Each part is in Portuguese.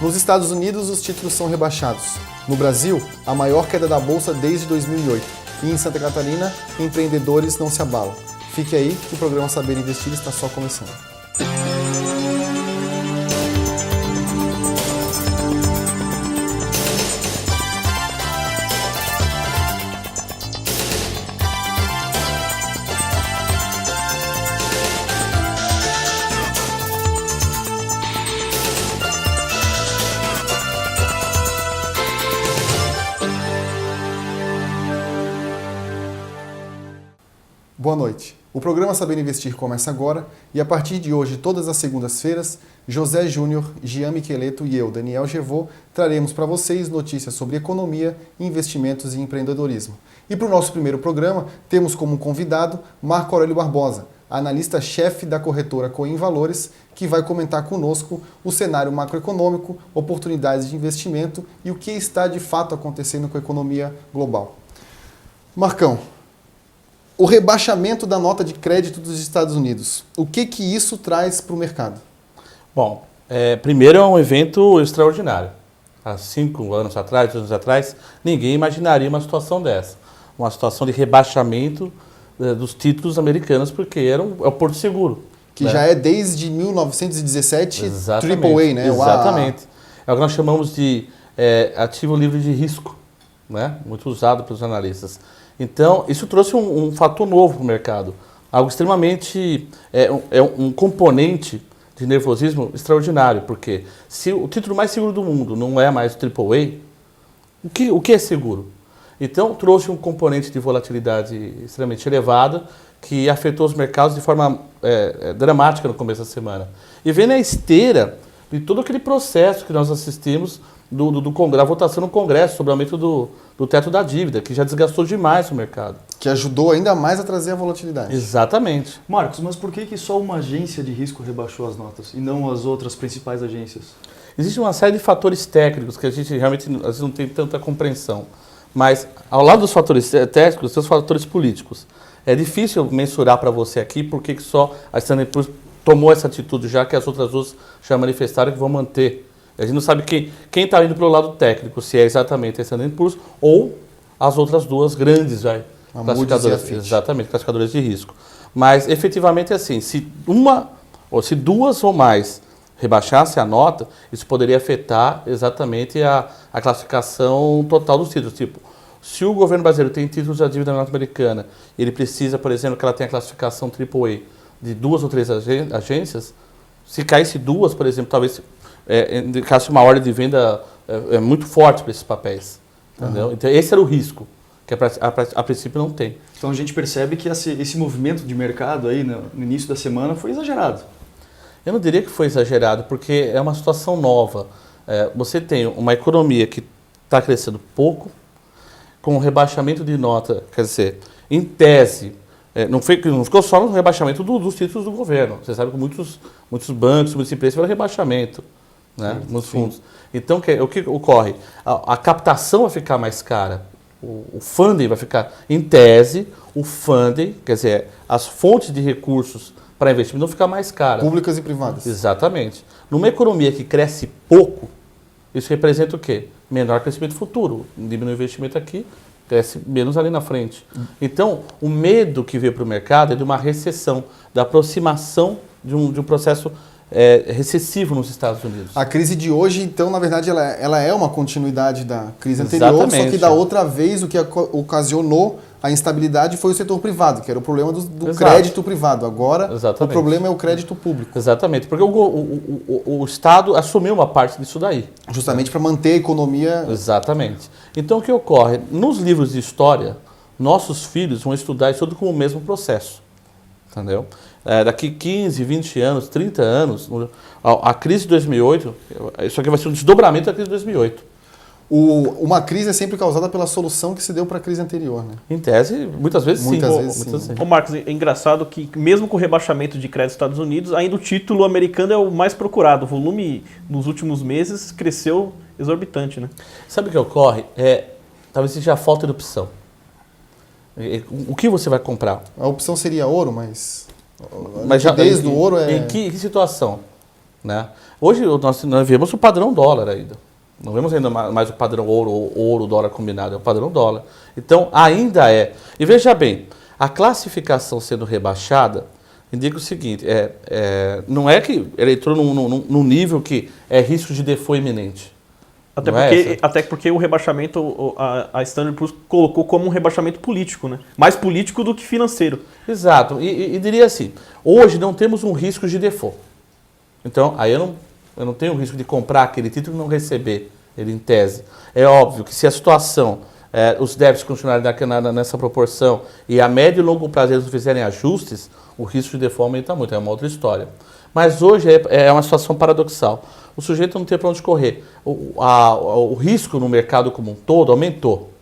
Nos Estados Unidos, os títulos são rebaixados. No Brasil, a maior queda da Bolsa desde 2008. E em Santa Catarina, empreendedores não se abalam. Fique aí que o programa Saber Investir está só começando. Boa noite. O programa Saber Investir começa agora e a partir de hoje, todas as segundas-feiras, José Júnior, Gian Micheleto e eu, Daniel Gevô, traremos para vocês notícias sobre economia, investimentos e empreendedorismo. E para o nosso primeiro programa, temos como convidado Marco Aurélio Barbosa, analista-chefe da corretora Coin Valores, que vai comentar conosco o cenário macroeconômico, oportunidades de investimento e o que está de fato acontecendo com a economia global. Marcão, o rebaixamento da nota de crédito dos Estados Unidos, o que isso traz para o mercado? Bom, primeiro é um evento extraordinário. Há 5 anos atrás, 2 anos atrás, ninguém imaginaria uma situação dessa. Uma situação de rebaixamento dos títulos americanos, porque é o Porto Seguro. Que já é desde 1917 Exatamente. AAA, né? Exatamente. É o que nós chamamos de ativo livre de risco, né? Muito usado pelos analistas. Então, isso trouxe um fator novo para o mercado, algo extremamente, um componente de nervosismo extraordinário, porque se o título mais seguro do mundo não é mais o AAA, o que é seguro? Então, trouxe um componente de volatilidade extremamente elevada, que afetou os mercados de forma dramática no começo da semana. E vem na esteira de todo aquele processo que nós assistimos da votação no Congresso sobre o aumento do teto da dívida, que já desgastou demais o mercado. Que ajudou ainda mais a trazer a volatilidade. Exatamente. Marcos, mas por que só uma agência de risco rebaixou as notas e não as outras principais agências? Existe uma série de fatores técnicos que a gente realmente às vezes não tem tanta compreensão. Mas, ao lado dos fatores técnicos, tem os fatores políticos. É difícil mensurar para você aqui por que só a Standard & Poor's tomou essa atitude, já que as outras duas já manifestaram que vão manter. A gente não sabe quem está indo pelo lado técnico, se é exatamente a Standard & Poor's ou as outras duas grandes classificadoras, exatamente, classificadoras de risco. Mas, efetivamente, é assim, se duas ou mais rebaixassem a nota, isso poderia afetar exatamente a classificação total dos títulos. Tipo, se o governo brasileiro tem títulos da dívida norte-americana, ele precisa, por exemplo, que ela tenha a classificação AAA de 2 ou 3 agências, se caísse 2, por exemplo, talvez indicasse uma ordem de venda muito forte para esses papéis. Entendeu? Então, esse era o risco, que a princípio não tem. Então, a gente percebe que esse movimento de mercado aí no início da semana foi exagerado. Eu não diria que foi exagerado, porque é uma situação nova. Você tem uma economia que está crescendo pouco, com um rebaixamento de nota, quer dizer, em tese, não ficou só no rebaixamento dos títulos do governo. Você sabe que muitos bancos, muitas empresas tiveram rebaixamento, né, nos fundos. Então, o que ocorre? A captação vai ficar mais cara. O funding vai ficar, em tese, o funding, quer dizer, as fontes de recursos para investimento vão ficar mais caras. Públicas e privadas. Exatamente. Numa economia que cresce pouco, isso representa o quê? Menor crescimento futuro. Diminui o investimento aqui, cresce menos ali na frente. Então, o medo que veio para o mercado é de uma recessão, da aproximação de um processo recessivo nos Estados Unidos. A crise de hoje, então, na verdade, ela é uma continuidade da crise anterior, Exatamente. Só que da outra vez o que ocasionou a instabilidade foi o setor privado, que era o problema do crédito privado. Agora, Exatamente. O problema é o crédito público. Exatamente, porque o Estado assumiu uma parte disso daí. Justamente para manter a economia... Exatamente. Então, o que ocorre? Nos livros de história, nossos filhos vão estudar isso tudo como o mesmo processo. Entendeu? Daqui 15, 20 anos, 30 anos, a crise de 2008, isso aqui vai ser um desdobramento da crise de 2008. Uma crise é sempre causada pela solução que se deu para a crise anterior, né? Em tese, muitas vezes sim. Ô Marcos, é engraçado que mesmo com o rebaixamento de crédito dos Estados Unidos, ainda o título americano é o mais procurado. O volume nos últimos meses cresceu exorbitante, né? Sabe o que ocorre? Talvez seja a falta de opção. O que você vai comprar? A opção seria ouro, mas já desde o ouro Em que situação? né? Hoje nós vemos o padrão dólar ainda. Não vemos ainda mais o padrão ouro, dólar combinado, é o padrão dólar. Então, ainda é. E veja bem, a classificação sendo rebaixada indica o seguinte, não é que ele entrou num nível que é risco de default iminente. Até porque o rebaixamento, a Standard Poor's colocou como um rebaixamento político, né? Mais político do que financeiro. Exato. E diria assim, hoje não temos um risco de default. Então, aí eu não tenho o risco de comprar aquele título e não receber ele em tese. É óbvio que se a situação, os débitos continuarem nessa proporção e a médio e longo prazo eles não fizerem ajustes, o risco de default aumenta muito, é uma outra história. Mas hoje é uma situação paradoxal. O sujeito não tem para onde correr. O risco no mercado como um todo aumentou.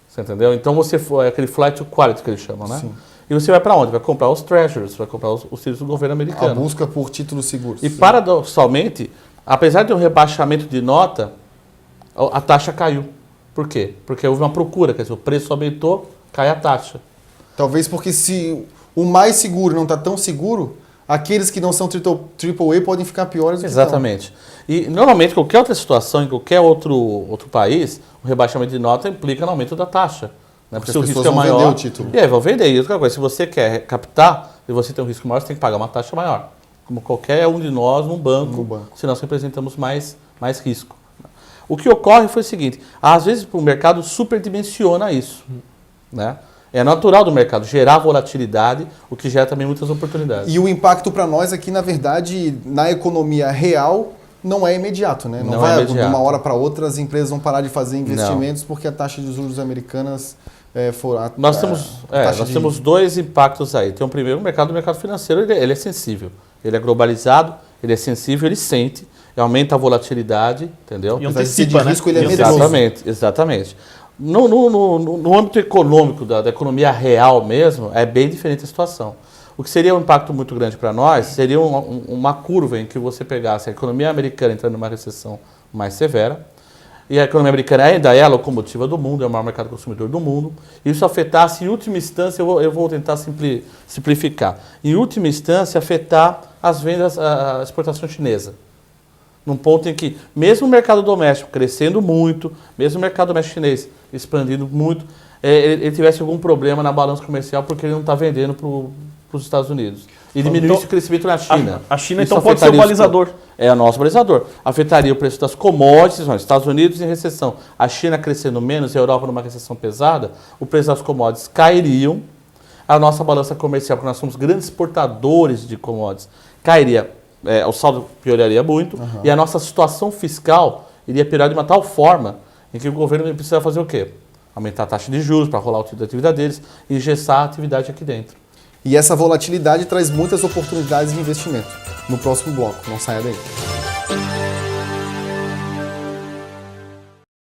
Você entendeu? Então você foi aquele flight to quality que eles chamam, né? Sim. E você vai para onde? Vai comprar os treasuries, vai comprar os títulos do governo A americano. busca por títulos seguros. E paradoxalmente, apesar de um rebaixamento de nota, a taxa caiu. Por quê? Porque houve uma procura, quer dizer, o preço aumentou, cai a taxa. Talvez porque se o mais seguro não está tão seguro, aqueles que não são AAA podem ficar piores do que Exatamente. E normalmente, qualquer outra situação, em qualquer outro país, o rebaixamento de nota implica no aumento da taxa. Né? Porque se o as risco pessoas é vão maior. vender o título. E aí, vão vender. E outra coisa, se você quer captar e você tem um risco maior, você tem que pagar uma taxa maior. Como qualquer um de nós num banco, se nós representamos mais risco. O que ocorre foi o seguinte, às vezes o mercado superdimensiona isso. Né? É natural do mercado gerar volatilidade, o que gera também muitas oportunidades. E o impacto para nós aqui, na verdade, na economia real, não é imediato, né? Não vai de uma hora para outra as empresas vão parar de fazer investimentos porque a taxa de juros americanas Nós temos dois impactos aí. Tem o primeiro, o mercado financeiro, ele é sensível. Ele é globalizado, ele é sensível, ele sente, aumenta a volatilidade, entendeu? E antecipa, né? Risco, ele é medroso. Exatamente. No âmbito econômico, da economia real mesmo, é bem diferente a situação. O que seria um impacto muito grande para nós seria uma curva em que você pegasse a economia americana entrando numa recessão mais severa, e a economia americana ainda é a locomotiva do mundo, é o maior mercado consumidor do mundo, e isso afetasse, em última instância, eu vou tentar simplificar, em última instância, afetar as vendas, a exportação chinesa. Num ponto em que, mesmo o mercado doméstico crescendo muito, mesmo o mercado doméstico chinês expandindo muito, ele tivesse algum problema na balança comercial porque ele não está vendendo para os Estados Unidos. E diminuísse o crescimento na China. A China, isso então, pode ser o balizador. É o nosso balizador. Afetaria o preço das commodities, Estados Unidos em recessão, a China crescendo menos, a Europa numa recessão pesada, o preço das commodities cairiam, a nossa balança comercial, porque nós somos grandes exportadores de commodities, cairia, o saldo pioraria muito, e a nossa situação fiscal iria piorar de uma tal forma em que o governo precisa fazer o quê? Aumentar a taxa de juros para rolar o tipo de atividade deles e engessar a atividade aqui dentro. E essa volatilidade traz muitas oportunidades de investimento. No próximo bloco, não saia daí.